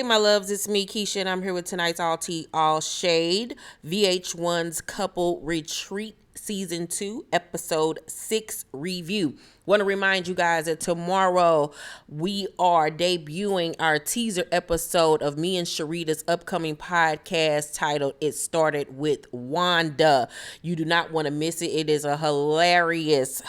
Hey, my loves, it's me, Keisha, and I'm here with tonight's All Tea, All Shade, VH1's Couple Retreat Season 2, Episode 6 review. Want to remind you guys that tomorrow we are debuting our teaser episode of me and Sharita's upcoming podcast titled It Started with Wanda. You do not want to miss it. It is a hilarious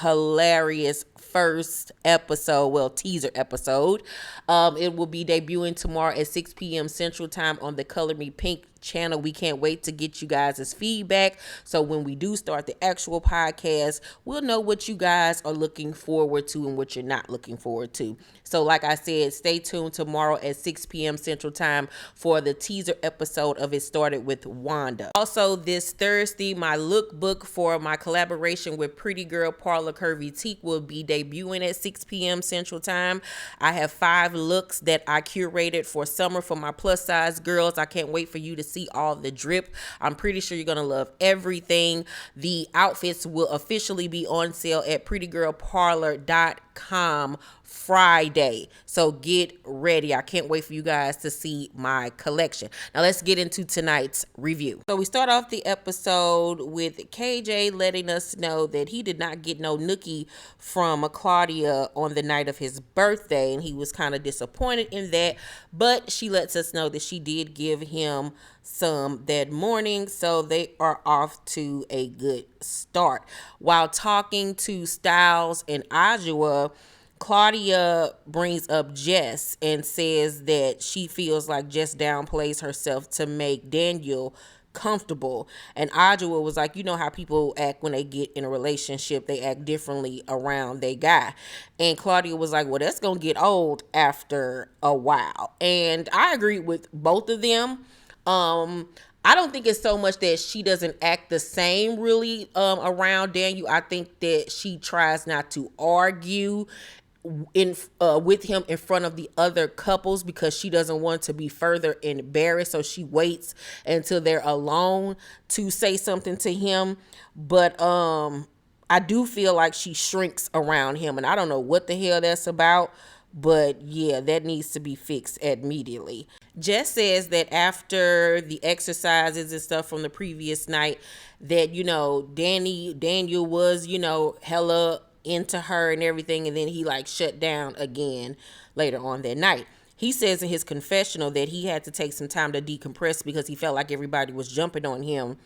first episode, well, teaser episode. It will be debuting tomorrow at 6 p.m. Central Time on the Color Me Pynk channel. We can't wait to get you guys' feedback. So when we do start the actual podcast, we'll know what you guys are looking forward to and what you're not looking forward to. So like I said, stay tuned tomorrow at 6 p.m. Central Time for the teaser episode of It Started with Wanda. Also this Thursday, my lookbook for my collaboration with Pretty Girl Parlor Curvy Teak will be debuting at 6 p.m. Central Time. I have 5 looks that I curated for summer for my plus size girls. I can't wait for you to see all the drip. I'm pretty sure you're gonna love everything. The outfits will officially be on sale at prettygirlparlor.com Friday. So get ready. I can't wait for you guys to see my collection. Now let's get into tonight's review. So we start off the episode with KJ letting us know that he did not get no nookie from Claudia on the night of his birthday, and he was kind of disappointed in that, but she lets us know that she did give him some that morning, so they are off to a good start. While talking to Styles and Audra, Claudia brings up Jess and says that she feels like Jess downplays herself to make Daniel comfortable. And Audra was like, you know how people act when they get in a relationship, they act differently around their guy. And Claudia was like, well, that's gonna get old after a while. And I agree with both of them. I don't think it's so much that she doesn't act the same really around Daniel. I think that she tries not to argue with him in front of the other couples because she doesn't want to be further embarrassed, so she waits until they're alone to say something to him. But I do feel like she shrinks around him, and I don't know what the hell that's about, but yeah, that needs to be fixed immediately. Jess says that after the exercises and stuff from the previous night that, you know, Daniel was, you know, hella into her and everything, and then he like shut down again later on that night. He says in his confessional that he had to take some time to decompress because he felt like everybody was jumping on him,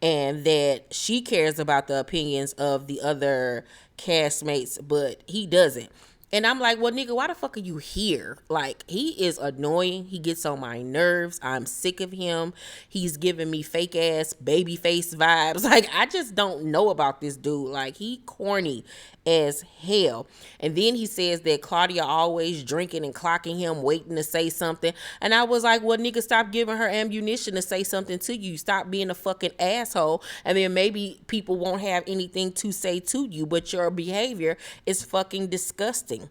and that she cares about the opinions of the other castmates, but he doesn't. And I'm like, well, nigga, why the fuck are you here? Like, he is annoying. He gets on my nerves. I'm sick of him. He's giving me fake ass baby face vibes. Like, I just don't know about this dude. Like, he corny as hell. And then he says that Claudia always drinking and clocking him, waiting to say something. And I was like, well, nigga, stop giving her ammunition to say something to you. Stop being a fucking asshole. And then maybe people won't have anything to say to you, but your behavior is fucking disgusting.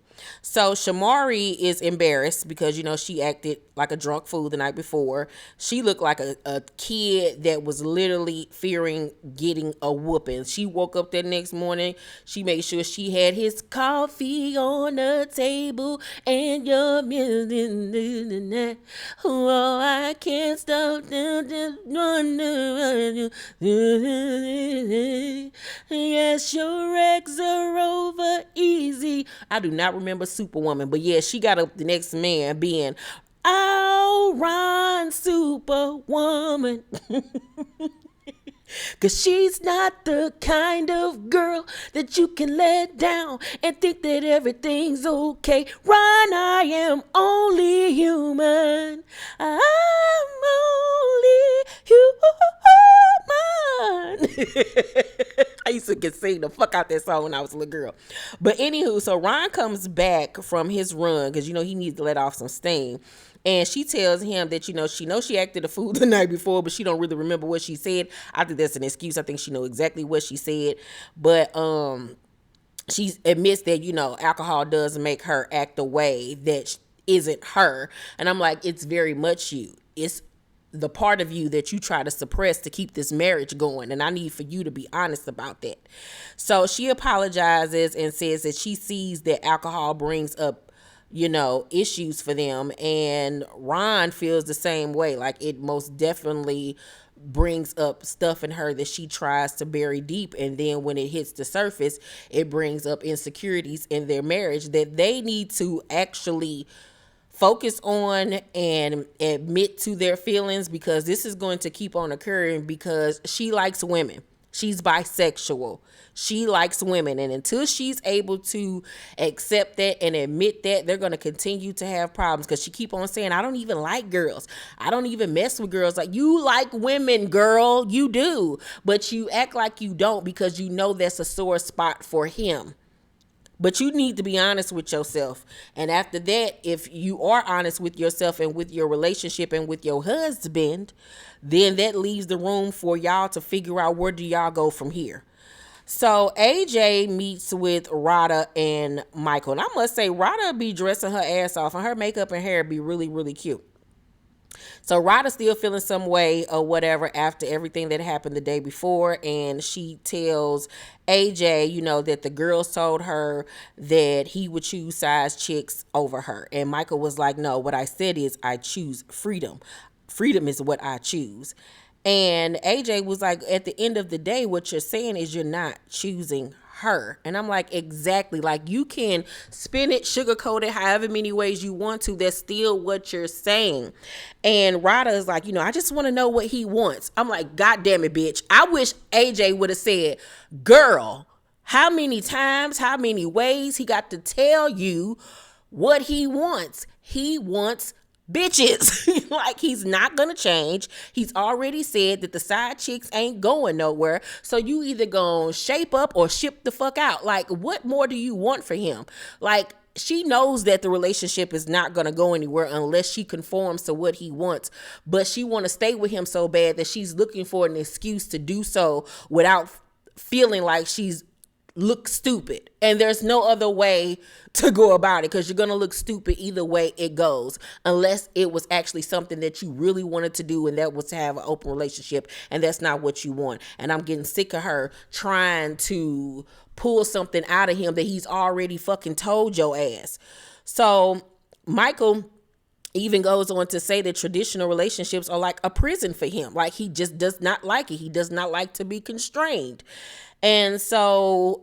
So Shimari is embarrassed because, you know, she acted like a drunk fool the night before. She looked like a kid that was literally fearing getting a whooping. She woke up that next morning. She made sure she had his coffee on the table and your music. Oh, I can't stop. Yes, your eggs are over easy. I do not remember Superwoman, but yeah, she got up the next man being, oh, Ron, Superwoman. Cause she's not the kind of girl that you can let down and think that everything's okay. Ron, I am only human. I'm only human. I used to get sing the fuck out that song when I was a little girl. But anywho, so Ron comes back from his run because, you know, he needs to let off some steam. And she tells him that, you know, she acted a fool the night before, but she don't really remember what she said. I think that's an excuse. I think she know exactly what she said. But she admits that, you know, alcohol does make her act a way that isn't her. And I'm like, it's very much you. It's the part of you that you try to suppress to keep this marriage going. And I need for you to be honest about that. So she apologizes and says that she sees that alcohol brings up, issues for them. And Ron feels the same way. Like, it most definitely brings up stuff in her that she tries to bury deep, and then when it hits the surface, it brings up insecurities in their marriage that they need to actually focus on and admit to their feelings, because this is going to keep on occurring, because she likes women. She's bisexual. She likes women. And until she's able to accept that and admit that, they're going to continue to have problems, because she keep on saying, I don't even like girls. I don't even mess with girls. Like, you like women, girl. You do. But you act like you don't, because you know that's a sore spot for him. But you need to be honest with yourself. And after that, if you are honest with yourself and with your relationship and with your husband, then that leaves the room for y'all to figure out, where do y'all go from here. So AJ meets with Radha and Michael. And I must say, Radha be dressing her ass off, and her makeup and hair be really, really cute. So Radha's still feeling some way or whatever after everything that happened the day before. And she tells AJ, that the girls told her that he would choose size chicks over her. And Michael was like, no, what I said is I choose freedom. Freedom is what I choose. And AJ was like, at the end of the day, what you're saying is you're not choosing her. And I'm like, exactly. Like, you can spin it, sugarcoat it, however many ways you want to. That's still what you're saying. And Radha is like, I just want to know what he wants. I'm like, God damn it, bitch. I wish AJ would have said, girl, how many times, how many ways he got to tell you what he wants? He wants bitches. Like, he's not gonna change. He's already said that the side chicks ain't going nowhere, so you either gonna shape up or ship the fuck out. Like, what more do you want for him? Like, she knows that the relationship is not gonna go anywhere unless she conforms to what he wants, but she want to stay with him so bad that she's looking for an excuse to do so without feeling like she's look stupid. And there's no other way to go about it, because you're going to look stupid either way it goes, unless it was actually something that you really wanted to do, and that was to have an open relationship, and that's not what you want. And I'm getting sick of her trying to pull something out of him that he's already fucking told your ass. So Michael even goes on to say that traditional relationships are like a prison for him. Like, he just does not like it. He does not like to be constrained. And so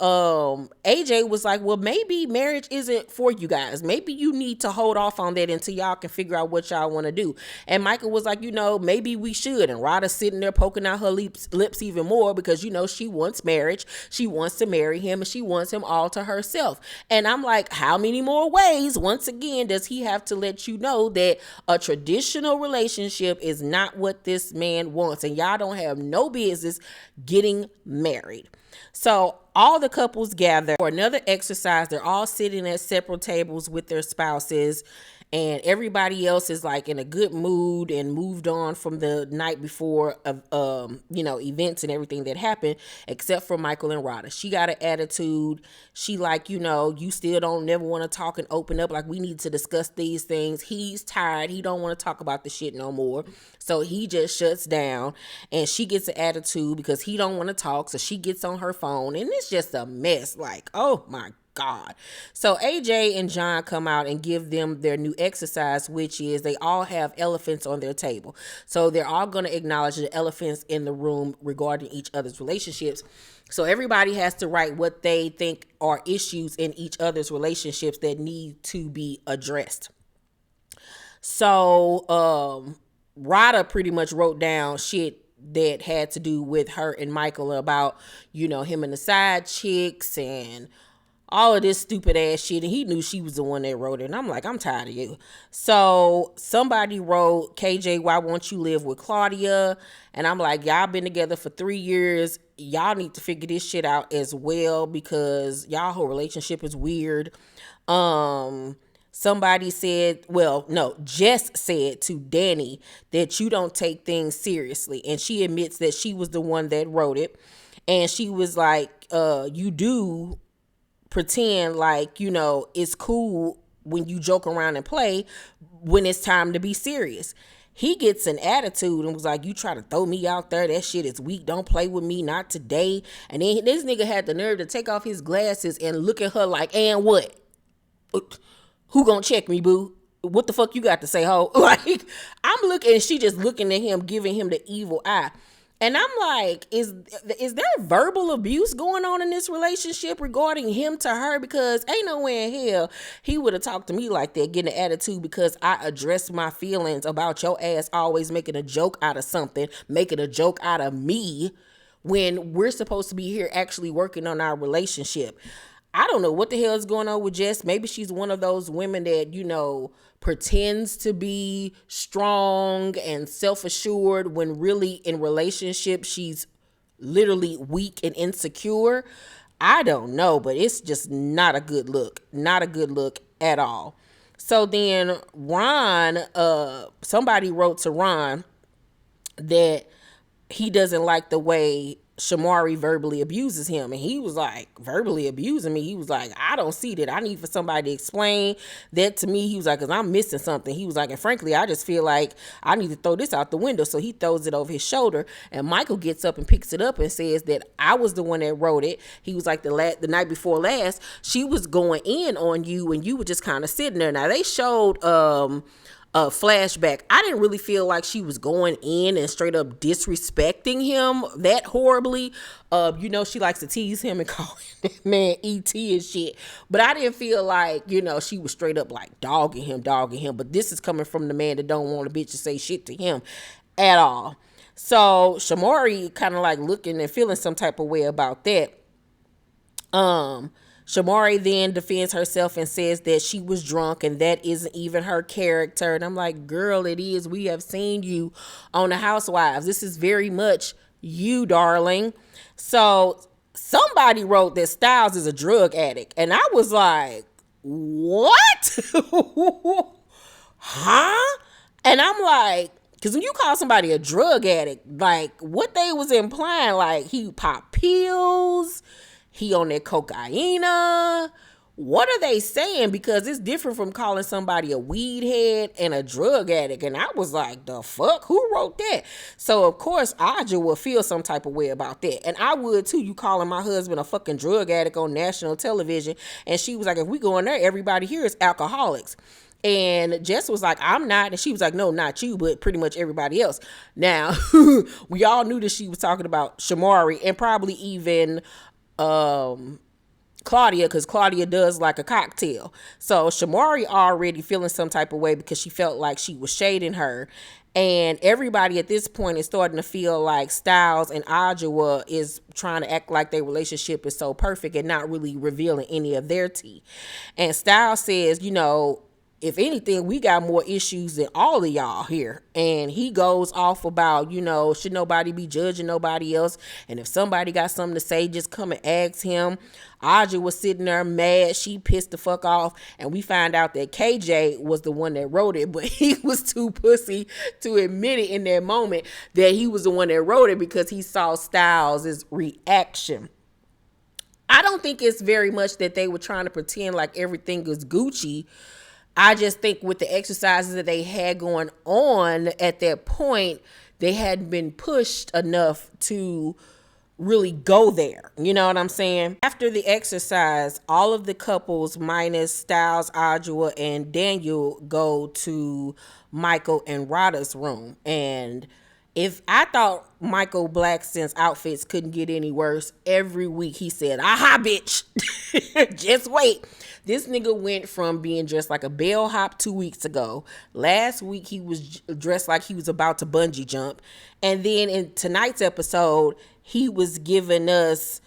AJ was like, well, maybe marriage isn't for you guys. Maybe you need to hold off on that until y'all can figure out what y'all want to do. And Michael was like, maybe we should. And Radha's sitting there poking out her lips even more, because, she wants marriage. She wants to marry him, and she wants him all to herself. And I'm like, how many more ways, once again, does he have to let you know that a traditional relationship is not what this man wants, and y'all don't have no business getting married? So all the couples gather for another exercise. They're all sitting at separate tables with their spouses, and everybody else is like in a good mood and moved on from the night before of events and everything that happened, except for Michael and Radha. She got an attitude. She like, you still don't never want to talk and open up. Like, we need to discuss these things. He's tired. He don't want to talk about the shit no more. So he just shuts down, and she gets an attitude because he don't want to talk. So she gets on her phone, and it's just a mess. Like, oh my God. So AJ and John come out and give them their new exercise, which is they all have elephants on their table. So they're all going to acknowledge the elephants in the room regarding each other's relationships. So everybody has to write what they think are issues in each other's relationships that need to be addressed. So Radha pretty much wrote down shit that had to do with her and Michael about, him and the side chicks and all of this stupid ass shit. And he knew she was the one that wrote it. And I'm like, I'm tired of you. So somebody wrote, KJ, why won't you live with Claudia? And I'm like, y'all been together for 3 years. Y'all need to figure this shit out as well, because y'all whole relationship is weird. Somebody said, Jess said to Danny that you don't take things seriously. And she admits that she was the one that wrote it. And she was like, you do pretend like, it's cool when you joke around and play when it's time to be serious. He gets an attitude and was like, you try to throw me out there. That shit is weak. Don't play with me. Not today. And then this nigga had the nerve to take off his glasses and look at her like, and what? Who gonna check me, boo? What the fuck you got to say, ho? Like, I'm looking, and she just looking at him, giving him the evil eye. And I'm like, is there verbal abuse going on in this relationship regarding him to her? Because ain't no way in hell he would have talked to me like that, getting an attitude because I addressed my feelings about your ass always making a joke out of something, making a joke out of me when we're supposed to be here actually working on our relationship. I don't know what the hell is going on with Jess. Maybe she's one of those women that, pretends to be strong and self-assured when really in relationship she's literally weak and insecure. I don't know, but it's just not a good look. Not a good look at all. So then Ron, somebody wrote to Ron that he doesn't like the way Shimari verbally abuses him. And he was like, verbally abusing me? He was like, I don't see that. I need for somebody to explain that to me. He was like, because I'm missing something. He was like, and frankly, I just feel like I need to throw this out the window. So he throws it over his shoulder. And Michael gets up and picks it up and says that I was the one that wrote it. He was like, the night before last, she was going in on you and you were just kind of sitting there. Now, they showed flashback. I didn't really feel like she was going in and straight up disrespecting him that horribly. She likes to tease him and call him man ET and shit. But I didn't feel like, she was straight up like dogging him. But this is coming from the man that don't want a bitch to say shit to him at all. So Shimari kind of like looking and feeling some type of way about that. Shimari then defends herself and says that she was drunk and that isn't even her character. And I'm like, girl, it is. We have seen you on the Housewives. This is very much you, darling. So somebody wrote that Stiles is a drug addict. And I was like, what? Huh? And I'm like, because when you call somebody a drug addict, like what they was implying, like he pop pills, he on that cocaine. What are they saying? Because it's different from calling somebody a weed head and a drug addict. And I was like, the fuck? Who wrote that? So, of course, Audra will feel some type of way about that. And I would, too. You calling my husband a fucking drug addict on national television. And she was like, if we go in there, everybody here is alcoholics. And Jess was like, I'm not. And she was like, no, not you, but pretty much everybody else. Now, we all knew that she was talking about Shimari and probably even Claudia, because Claudia does like a cocktail. So Shimari already feeling some type of way because she felt like she was shading her. And everybody at this point is starting to feel like Stiles and Audra is trying to act like their relationship is so perfect and not really revealing any of their tea. And Stiles says, if anything, we got more issues than all of y'all here. And he goes off about, should nobody be judging nobody else? And if somebody got something to say, just come and ask him. Audra was sitting there mad. She pissed the fuck off. And we find out that KJ was the one that wrote it, but he was too pussy to admit it in that moment that he was the one that wrote it because he saw Stiles' reaction. I don't think it's very much that they were trying to pretend like everything was Gucci. I just think with the exercises that they had going on at that point, they hadn't been pushed enough to really go there. You know what I'm saying? After the exercise, all of the couples minus Stiles, Audra, and Daniel go to Michael and Radha's room. And if I thought Michael Blackson's outfits couldn't get any worse, every week he said, aha, bitch, just wait. This nigga went from being dressed like a bellhop 2 weeks ago. Last week, he was dressed like he was about to bungee jump. And then in tonight's episode, he was giving us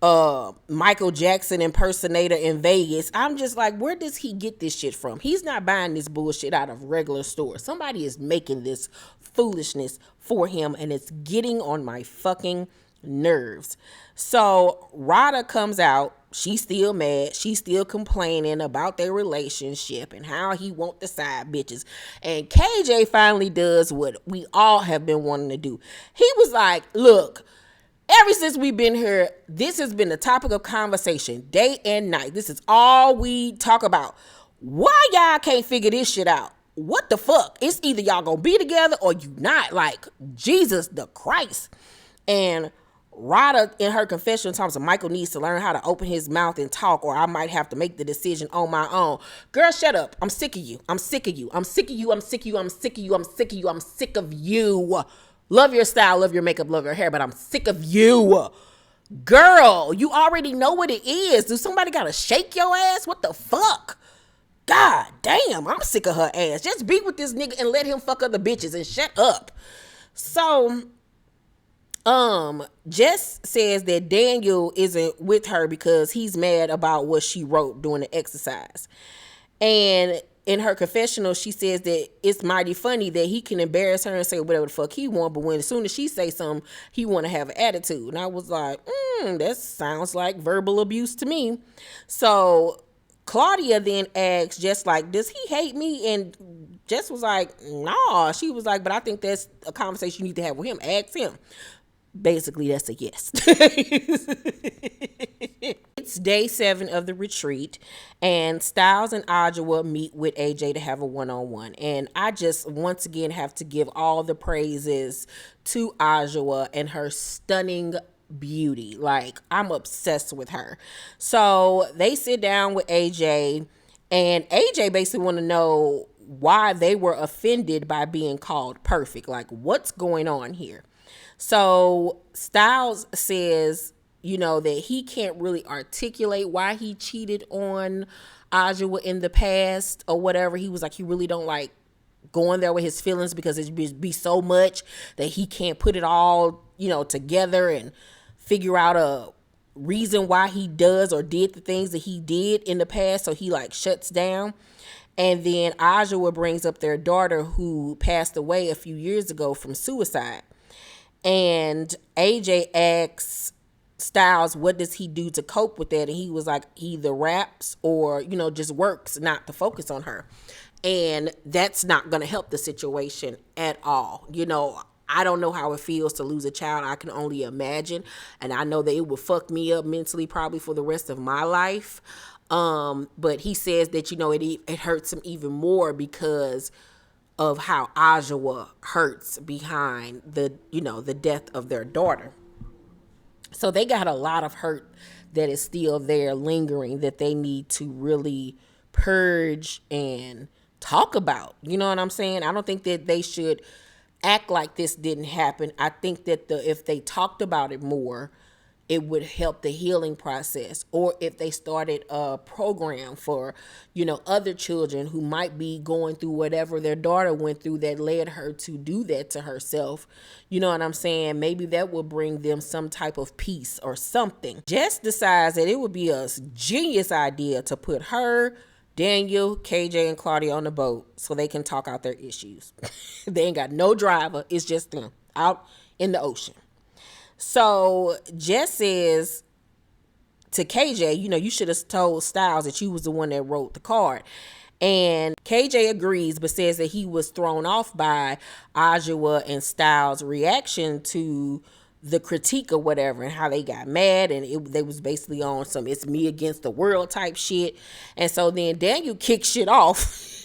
Michael Jackson impersonator in Vegas. I'm just like, where does he get this shit from? He's not buying this bullshit out of regular stores. Somebody is making this foolishness for him, and it's getting on my fucking nerves. So Radha comes out. She's still mad. She's still complaining about their relationship and how he want the side bitches. And KJ finally does what we all have been wanting to do. He was like, look, ever since we've been here, this has been the topic of conversation day and night. This is all we talk about. Why y'all can't figure this shit out? What the fuck? It's either y'all gonna be together or you not. Like, Jesus the Christ. And Radha in her confession talks about Michael needs to learn how to open his mouth and talk, or I might have to make the decision on my own. Girl, shut up. I'm sick of you. I'm sick of you. I'm sick of you. I'm sick of you. I'm sick of you. I'm sick of you. I'm sick of you. Love your style, love your makeup, love your hair, but I'm sick of you. Girl, you already know what it is. Do somebody gotta shake your ass? What the fuck? God damn, I'm sick of her ass. Just be with this nigga and let him fuck other bitches and shut up. So, Jess says that Daniel isn't with her because he's mad about what she wrote during the exercise. And in her confessional, she says that it's mighty funny that he can embarrass her and say whatever the fuck he want, but when as soon as she say something, he want to have an attitude. And I was like, that sounds like verbal abuse to me. So Claudia then asks Jess, like, does he hate me? And Jess was like, nah. She was like, but I think that's a conversation you need to have with him. Ask him. Basically, that's a yes. It's day 7 of the retreat, and Styles and Audra meet with AJ to have a one-on-one. And I just once again have to give all the praises to Audra and her stunning beauty. Like, I'm obsessed with her. So they sit down with AJ, and AJ basically want to know why they were offended by being called perfect. Like, what's going on here? So Styles says, that he can't really articulate why he cheated on Audra in the past or whatever. He was like, he really don't like going there with his feelings because it'd be so much that he can't put it all, together and figure out a reason why he does or did the things that he did in the past. So he like shuts down. And then Audra brings up their daughter who passed away a few years ago from suicide. And AJ asks Styles, what does he do to cope with that? And he was like, he either raps or, just works not to focus on her. And that's not going to help the situation at all. I don't know how it feels to lose a child. I can only imagine. And I know that it would fuck me up mentally probably for the rest of my life. But he says that, it hurts him even more because of how Audra hurts behind the death of their daughter. So they got a lot of hurt that is still there lingering that they need to really purge and talk about. You know what I'm saying? I don't think that they should act like this didn't happen. I think that if they talked about it more, it would help the healing process. Or if they started a program for, other children who might be going through whatever their daughter went through that led her to do that to herself. You know what I'm saying? Maybe that will bring them some type of peace or something. Jess decides that it would be a genius idea to put her, Daniel, KJ, and Claudia on the boat so they can talk out their issues. They ain't got no driver. It's just them out in the ocean. So Jess says to KJ, you should have told Styles that you was the one that wrote the card. And KJ agrees, but says that he was thrown off by Audra and Styles' reaction to the critique or whatever, and how they got mad, and they was basically on some it's me against the world type shit. And so then Daniel kicked shit off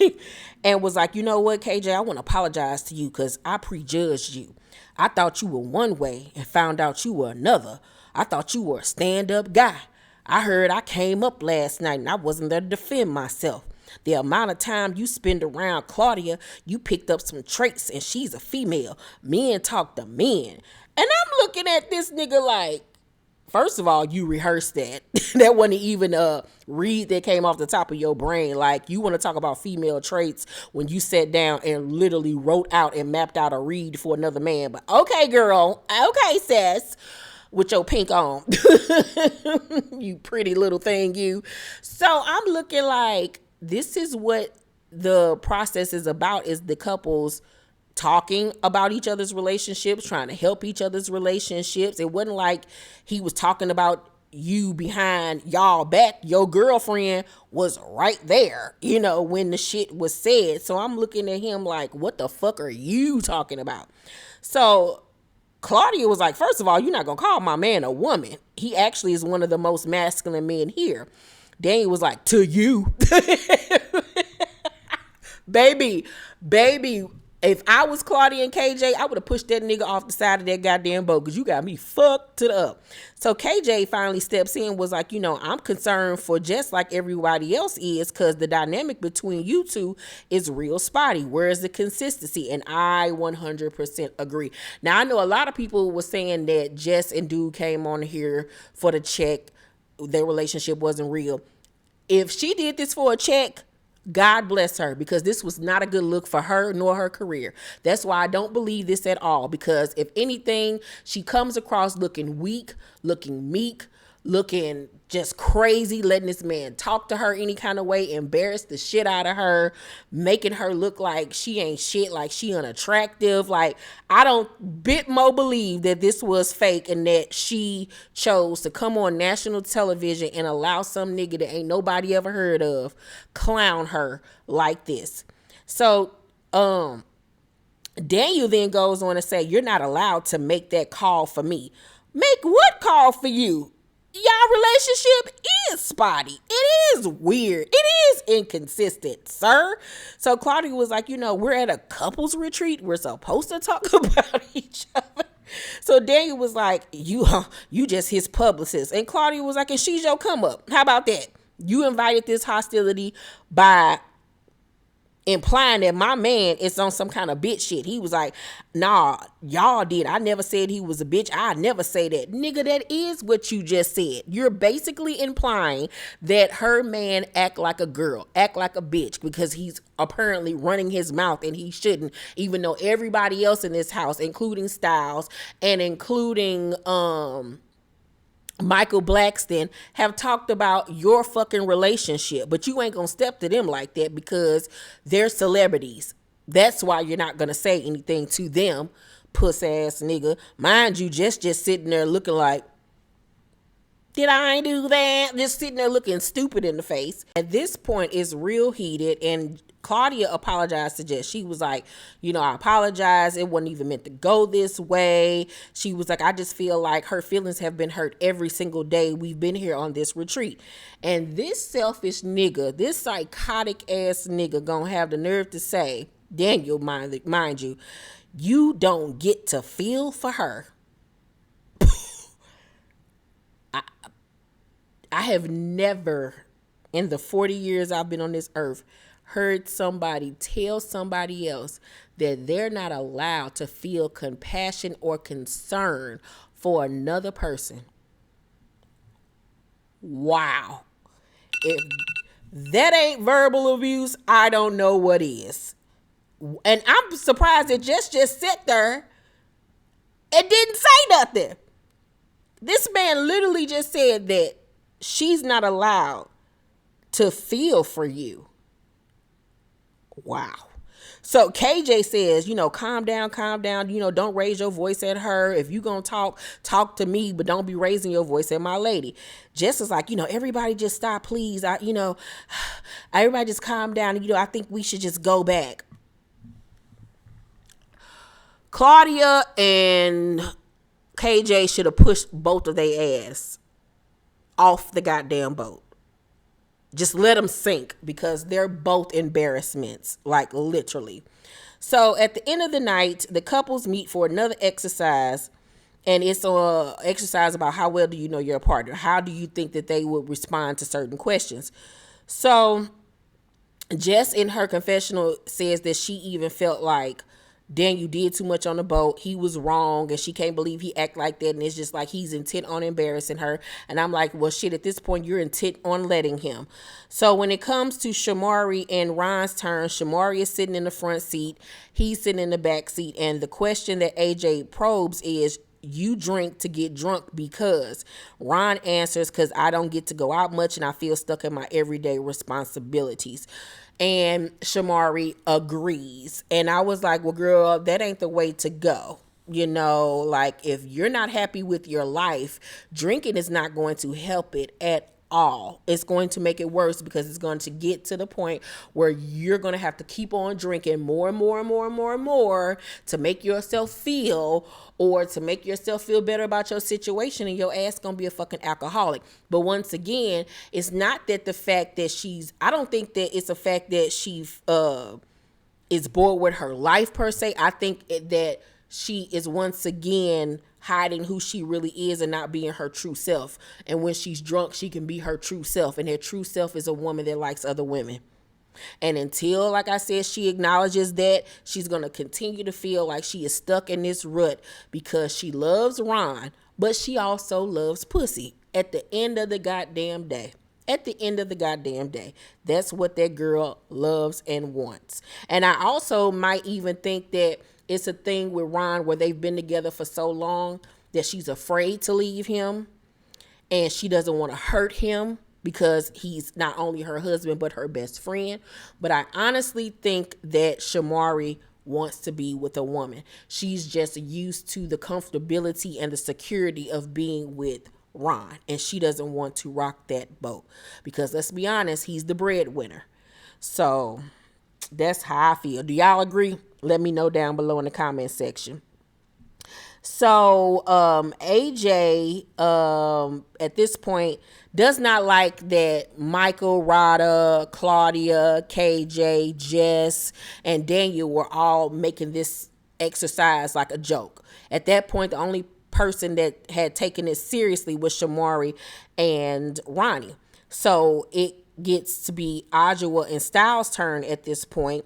and was like, you know what, KJ, I want to apologize to you because I prejudged you. I thought you were one way and found out you were another. I thought you were a stand-up guy. I heard I came up last night and I wasn't there to defend myself. The amount of time you spend around Claudia, you picked up some traits, and she's a female. Men talk to men. And I'm looking at this nigga like, first of all, you rehearsed that. That wasn't even a read that came off the top of your brain. Like, you want to talk about female traits when you sat down and literally wrote out and mapped out a read for another man. But okay, girl. Okay, sis. With your pink on. You pretty little thing, you. So I'm looking like this is what the process is about, is the couples talking about each other's relationships, trying to help each other's relationships. It wasn't like he was talking about you behind y'all back. Your girlfriend was right there, when the shit was said. So I'm looking at him like, what the fuck are you talking about? So Claudia was like, first of all, you're not going to call my man a woman. He actually is one of the most masculine men here. Daniel was like, to you. baby, If I was Claudia and KJ, I would have pushed that nigga off the side of that goddamn boat because you got me fucked to the up. So KJ finally steps in, was like, I'm concerned for Jess like everybody else is, because the dynamic between you two is real spotty. Where's the consistency? And I 100% agree. Now, I know a lot of people were saying that Jess and Dude came on here for the check. Their relationship wasn't real. If she did this for a check, God bless her, because this was not a good look for her nor her career. That's why I don't believe this at all, because if anything, she comes across looking weak, looking meek, looking just crazy, letting this man talk to her any kind of way, embarrass the shit out of her, making her look like she ain't shit, like she unattractive. Like, I don't bit more believe that this was fake and that she chose to come on national television and allow some nigga that ain't nobody ever heard of clown her like this. So, Daniel then goes on to say, you're not allowed to make that call for me. Make what call for you? Y'all relationship is spotty. It is weird. It is inconsistent, sir. So Claudia was like, we're at a couples retreat. We're supposed to talk about each other. So Daniel was like, you just his publicist. And Claudia was like, and she's your come up. How about that? You invited this hostility by implying that my man is on some kind of bitch shit. He was like, nah, y'all did. I never said he was a bitch. I never say that. Nigga, that is what you just said. You're basically implying that her man act like a girl, act like a bitch, because he's apparently running his mouth and he shouldn't, even though everybody else in this house, including Styles and including Michael Blackston, have talked about your fucking relationship, but you ain't gonna step to them like that because they're celebrities. That's why you're not gonna say anything to them, puss ass nigga. Mind you, just sitting there looking like, did I do that? Just sitting there looking stupid in the face. At this point, it's real heated, and Claudia apologized to Jess. She was like, I apologize. It wasn't even meant to go this way. She was like, I just feel like her feelings have been hurt every single day we've been here on this retreat. And this selfish nigga, this psychotic ass nigga gonna have the nerve to say, Daniel, mind you, you don't get to feel for her. I have never, in the 40 years I've been on this earth, heard somebody tell somebody else that they're not allowed to feel compassion or concern for another person. Wow. If that ain't verbal abuse, I don't know what is. And I'm surprised that just sat there and didn't say nothing. This man literally just said that she's not allowed to feel for you. Wow. So KJ says, calm down. Don't raise your voice at her. If you gonna talk to me, but don't be raising your voice at my lady. Jess is like, everybody just stop, please. Everybody just calm down. I think we should just go back. Claudia and KJ should have pushed both of their ass off the goddamn boat. Just let them sink, because they're both embarrassments, like literally. So at the end of the night, the couples meet for another exercise, and it's an exercise about how well do you know your partner? How do you think that they would respond to certain questions? So Jess in her confessional says that she even felt like Daniel did too much on the boat. He was wrong, and she can't believe he act like that. And it's just like he's intent on embarrassing her. And I'm like, well, shit, at this point, you're intent on letting him. So when it comes to Shimari and Ron's turn, Shimari is sitting in the front seat. He's sitting in the back seat. And the question that AJ probes is, you drink to get drunk because? Ron answers, because I don't get to go out much and I feel stuck in my everyday responsibilities. And Shimari agrees. And I was like, well, girl, that ain't the way to go. Like, if you're not happy with your life, drinking is not going to help it at all. It's going to make it worse, because it's going to get to the point where you're going to have to keep on drinking more and more and more and more and more to make yourself feel, or to make yourself feel better about your situation, and your ass going to be a fucking alcoholic. But once again, it's not that the fact that I don't think that it's a fact that she is bored with her life per se. I think that she is once again hiding who she really is and not being her true self. And when she's drunk, she can be her true self. And her true self is a woman that likes other women. And until, like I said, she acknowledges that, she's going to continue to feel like she is stuck in this rut because she loves Ron, but she also loves pussy at the end of the goddamn day. At the end of the goddamn day, that's what that girl loves and wants. And I also might even think that it's a thing with Ron where they've been together for so long that she's afraid to leave him and she doesn't want to hurt him because he's not only her husband but her best friend. But I honestly think that Shimari wants to be with a woman. She's just used to the comfortability and the security of being with Ron, and she doesn't want to rock that boat because, let's be honest, he's the breadwinner. So that's how I feel. Do y'all agree? Let me know down below in the comment section. So AJ at this point does not like that Michael, Radha, Claudia, KJ, Jess, and Daniel were all making this exercise like a joke. At that point, the only person that had taken it seriously was Shimari and Ronnie. So it gets to be Audra and Styles' turn at this point.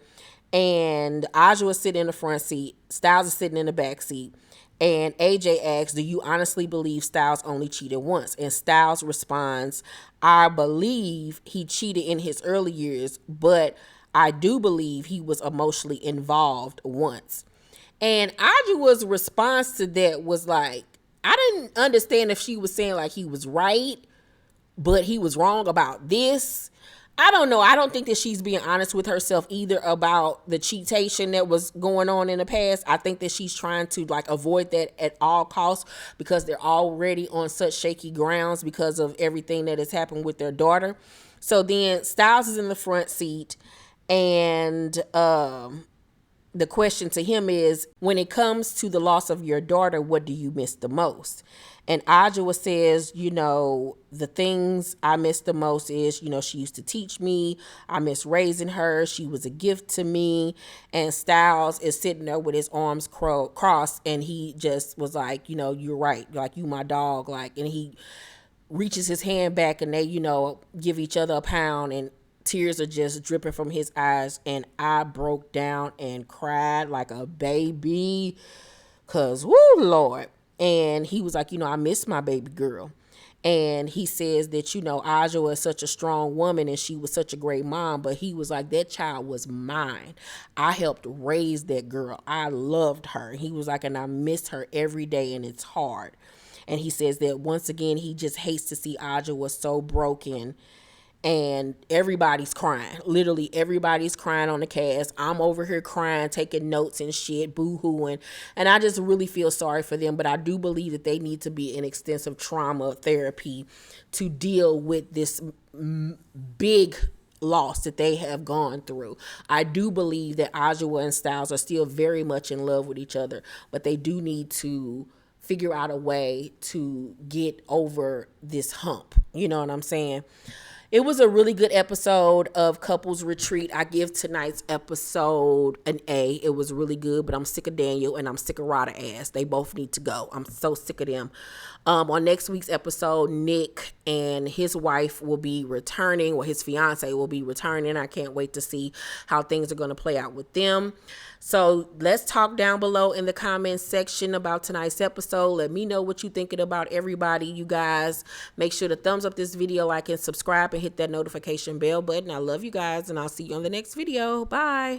And Audra is sitting in the front seat. Styles is sitting in the back seat. And AJ asks, do you honestly believe Styles only cheated once? And Styles responds, I believe he cheated in his early years, but I do believe he was emotionally involved once. And Audrey's response to that was like, I didn't understand if she was saying like he was right, but he was wrong about this. I don't know. I don't think that she's being honest with herself either about the cheatation that was going on in the past. I think that she's trying to like avoid that at all costs because they're already on such shaky grounds because of everything that has happened with their daughter. So then Styles is in the front seat, and the question to him is, when it comes to the loss of your daughter, what do you miss the most? And Audra says, the things I miss the most is, she used to teach me. I miss raising her. She was a gift to me. And Styles is sitting there with his arms crossed, and he just was like, you're right. Like, you my dog. Like, and he reaches his hand back, and they, give each other a pound, and tears are just dripping from his eyes. And I broke down and cried like a baby because, woo, Lord. And he was like, I miss my baby girl. And he says that, Audra is such a strong woman and she was such a great mom. But he was like, that child was mine. I helped raise that girl. I loved her. He was like, and I miss her every day, and it's hard. And he says that once again, he just hates to see Audra was so broken. And everybody's crying. Literally, everybody's crying on the cast. I'm over here crying, taking notes and shit, boo-hooing. And I just really feel sorry for them. But I do believe that they need to be in extensive trauma therapy to deal with this big loss that they have gone through. I do believe that Audra and Styles are still very much in love with each other. But they do need to figure out a way to get over this hump. You know what I'm saying? It was a really good episode of Couples Retreat. I give tonight's episode an A. It was really good, but I'm sick of Daniel and I'm sick of Radha ass. They both need to go. I'm so sick of them. On next week's episode, Nick and his wife will be returning, or his fiance will be returning. I can't wait to see how things are going to play out with them. So let's talk down below in the comments section about tonight's episode. Let me know what you're thinking about everybody. You guys, make sure to thumbs up this video, like and subscribe, and hit that notification bell button. I love you guys, and I'll see you on the next video. Bye.